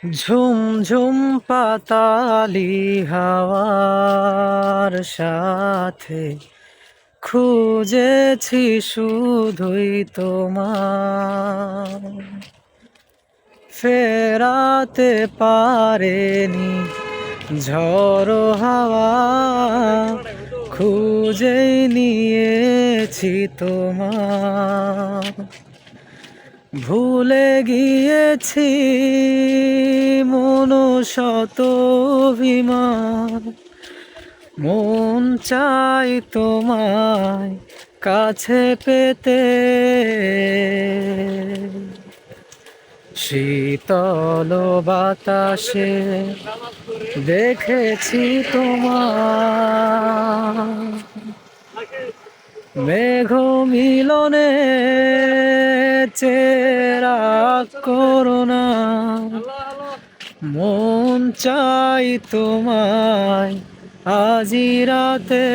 ঝুমঝুম পাতালি হাওয়ার সাথে খুঁজেছি শুধুই তোমার, ফেরাতে পারেনি ঝড়ো হাওয়া, খুঁজেই নিয়েছি তোমার। ভুলে গিয়েছি শত অভিমান, মন চাই তোমায় কাছে পেতে। শীতল বাতাসে দেখেছি তোমার, মেঘ মিলনে চেরা করোনা, মন চাই তোমায় আজি রাতে।